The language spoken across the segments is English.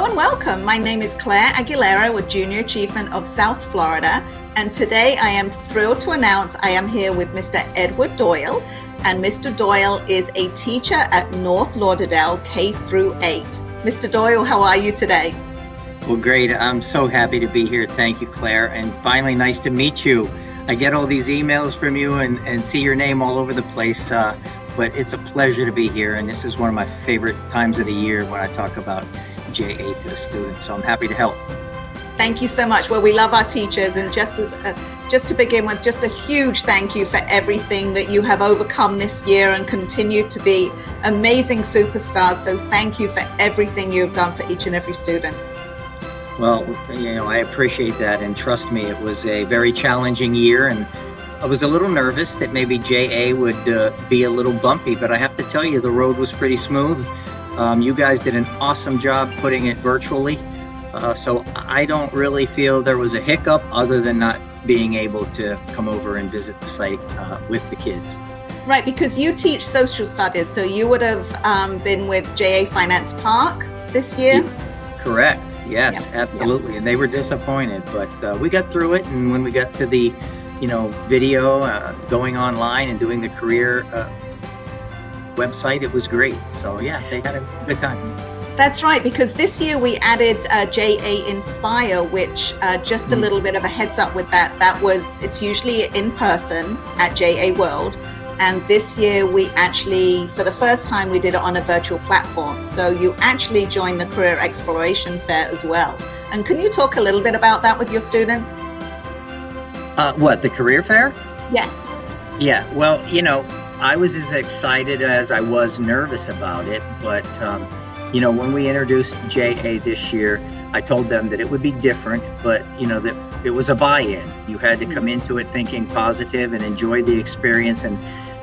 and welcome. My name is Claire Aguilera with Junior Achievement of South Florida, and today I am thrilled to announce I am here with Mr. Edward Doyle, and Mr. Doyle is a teacher at North Lauderdale K through 8. Mr. Doyle, how are you today? Well, great. I'm so happy to be here. Thank you, Claire. And finally, nice to meet you. I get all these emails from you and see your name all over the place, but it's a pleasure to be here. And this is one of my favorite times of the year when I talk about JA to the students. So I'm happy to help. Thank you so much. Well, we love our teachers, and just to begin with, just a huge thank you for everything that you have overcome this year and continue to be amazing superstars. So thank you for everything you've done for each and every student. Well, I appreciate that, and trust me, it was a very challenging year, and I was a little nervous that maybe JA would be a little bumpy, but I have to tell you, the road was pretty smooth. You guys did an awesome job putting it virtually, so I don't really feel there was a hiccup other than not being able to come over and visit the site with the kids. Right, because you teach social studies, so you would have been with JA Finance Park this year? Correct. Yes, yeah, absolutely. Yeah. And they were disappointed, but we got through it. And when we got to the, video, going online and doing the career website, it was great. So yeah, they had a good time. That's right, because this year we added JA Inspire, which just a little bit of a heads up with that. It's usually in person at JA World. And this year we actually, for the first time, we did it on a virtual platform. So you actually joined the Career Exploration Fair as well. And can you talk a little bit about that with your students? What, the career fair? Yes. Yeah, well, I was as excited as I was nervous about it. But, when we introduced JA this year, I told them that it would be different, but, that it was a buy-in. You had to come into it thinking positive and enjoy the experience. And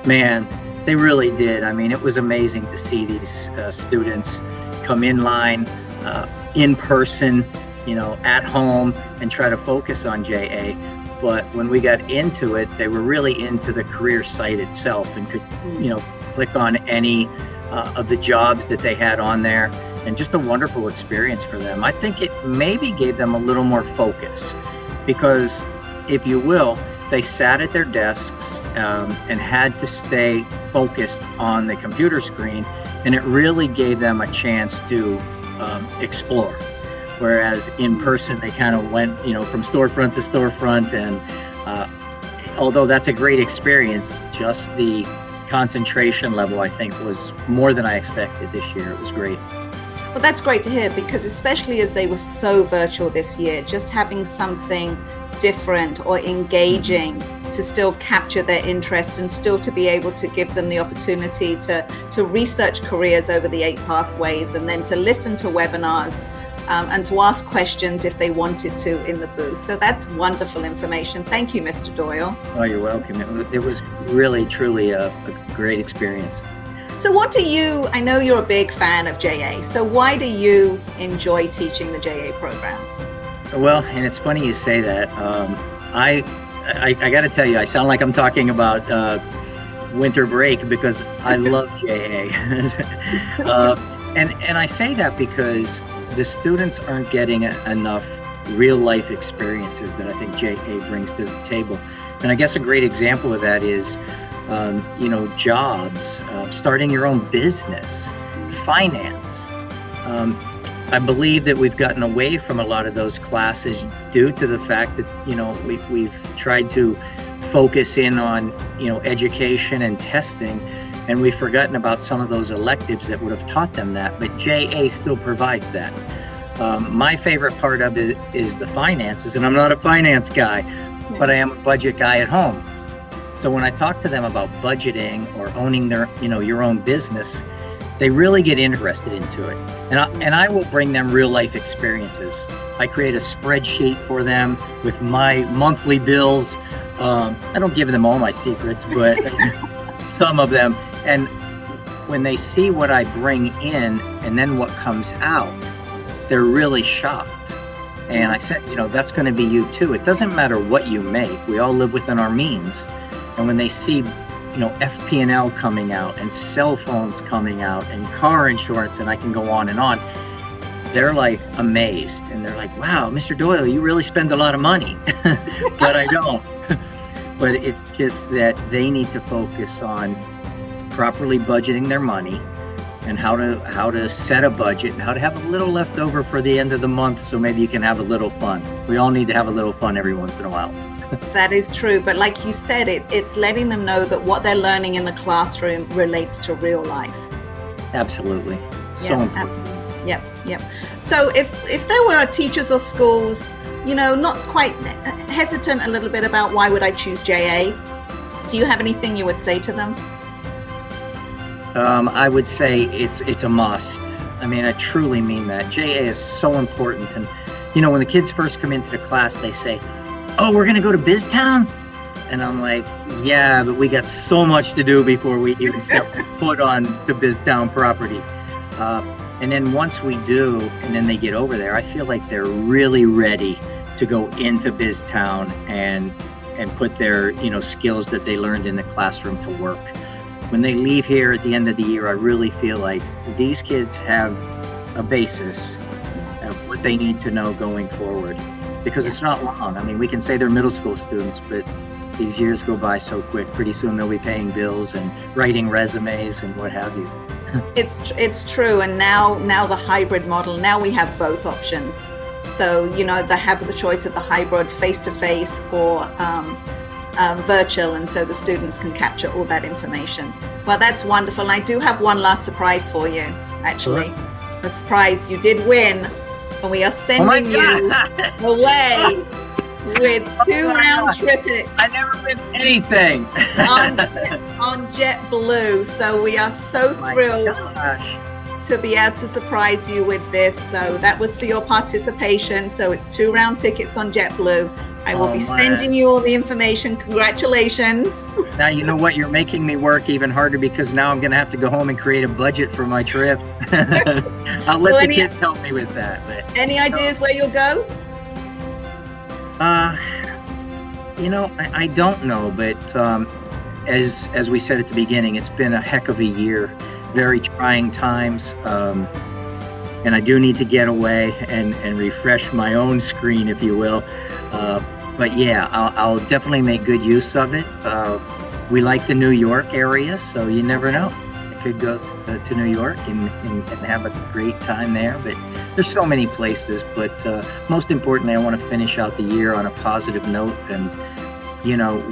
man, they really did. I mean, it was amazing to see these students come in line, in person, at home, and try to focus on JA. But when we got into it, they were really into the career site itself and could, click on any of the jobs that they had on there, and just a wonderful experience for them. I think it maybe gave them a little more focus because, if you will, they sat at their desks and had to stay focused on the computer screen, and it really gave them a chance to explore. Whereas in person, they kind of went, from storefront to storefront, and although that's a great experience, just the concentration level, I think, was more than I expected this year. It was great. Well, that's great to hear, because especially as they were so virtual this year, just having something different or engaging to still capture their interest and still to be able to give them the opportunity to research careers over the 8 pathways, and then to listen to webinars and to ask questions if they wanted to in the booth. So that's wonderful information. Thank you, Mr. Doyle. Oh, you're welcome. It was really, truly a great experience. So I know you're a big fan of JA, so why do you enjoy teaching the JA programs? Well, and it's funny you say that. I got to tell you, I sound like I'm talking about winter break, because I love JA. And I say that because the students aren't getting enough real life experiences that I think JA brings to the table. And I guess a great example of that is, jobs, starting your own business, finance. I believe that we've gotten away from a lot of those classes due to the fact that, we've tried to focus in on, education and testing, and we've forgotten about some of those electives that would have taught them that, but JA still provides that. My favorite part of it is the finances, and I'm not a finance guy, but I am a budget guy at home. So when I talk to them about budgeting or owning their, your own business, they really get interested into it. And I will bring them real life experiences. I create a spreadsheet for them with my monthly bills. I don't give them all my secrets, but some of them. And when they see what I bring in and then what comes out, they're really shocked. And I said, that's going to be you too. It doesn't matter what you make. We all live within our means. And when they see, FP&L coming out and cell phones coming out and car insurance, and I can go on and on, they're like amazed, and they're like, wow, Mr. Doyle, you really spend a lot of money. But I don't. But it's just that they need to focus on properly budgeting their money, and how to set a budget, and how to have a little left over for the end of the month, so maybe you can have a little fun. We all need to have a little fun every once in a while. That is true. But like you said, it's letting them know that what they're learning in the classroom relates to real life. Absolutely. So important. Absolutely. Yep. So if there were teachers or schools, not quite hesitant a little bit about why would I choose JA, do you have anything you would say to them? I would say it's a must. I mean, I truly mean that. JA is so important. And, when the kids first come into the class, they say, oh, we're going to go to BizTown? And I'm like, yeah, but we got so much to do before we even step foot on the BizTown property. And then once we do, and then they get over there, I feel like they're really ready to go into BizTown and put their, skills that they learned in the classroom to work. When they leave here at the end of the year, I really feel like these kids have a basis of what they need to know going forward, because it's not long. I mean, we can say they're middle school students, but these years go by so quick. Pretty soon they'll be paying bills and writing resumes and what have you. It's true. And now the hybrid model, now we have both options. So, they have the choice of the hybrid face-to-face or virtual, and so the students can capture all that information. Well, that's wonderful. And I do have one last surprise for you, actually. Sure. A surprise. You did win, and we are sending you away with 2 round-trip tickets. I never win anything. on JetBlue. So we are so thrilled to be able to surprise you with this. So that was for your participation. So it's 2 round tickets on JetBlue. I will be sending you all the information. Congratulations. Now, you know what? You're making me work even harder, because now I'm going to have to go home and create a budget for my trip. I'll let the kids help me with that. But, any ideas where you'll go? I don't know, but as we said at the beginning, it's been a heck of a year, very trying times, and I do need to get away and refresh my own screen, if you will. But yeah, I'll definitely make good use of it. We like the New York area, so you never know. I could go to New York and have a great time there. But there's so many places. But most importantly, I want to finish out the year on a positive note. And,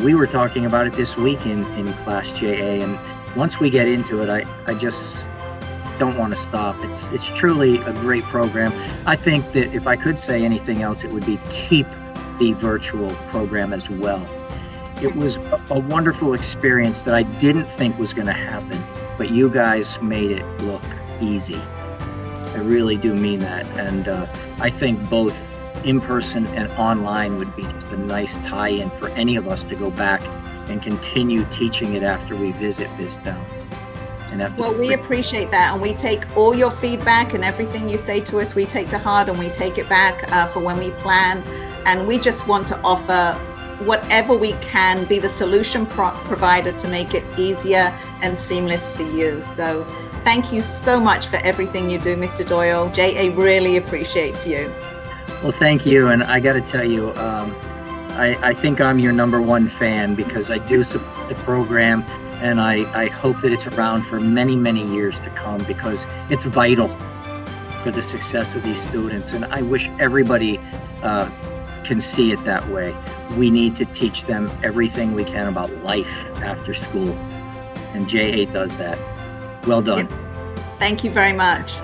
we were talking about it this week in Class JA. And once we get into it, I just don't want to stop. It's truly a great program. I think that if I could say anything else, it would be keep the virtual program as well. It was a wonderful experience that I didn't think was going to happen, but you guys made it look easy. I really do mean that. And I think both in person and online would be just a nice tie-in for any of us to go back and continue teaching it after we visit BizTown. Well, we appreciate that, and we take all your feedback and everything you say to us, we take to heart, and we take it back for when we plan. And we just want to offer whatever we can, be the solution provider to make it easier and seamless for you. So thank you so much for everything you do, Mr. Doyle. JA really appreciates you. Well, thank you. And I got to tell you, I think I'm your number one fan, because I do support the program, and I hope that it's around for many, many years to come, because it's vital for the success of these students. And I wish everybody can see it that way. We need to teach them everything we can about life after school, and JA does that. Well done. Thank you very much.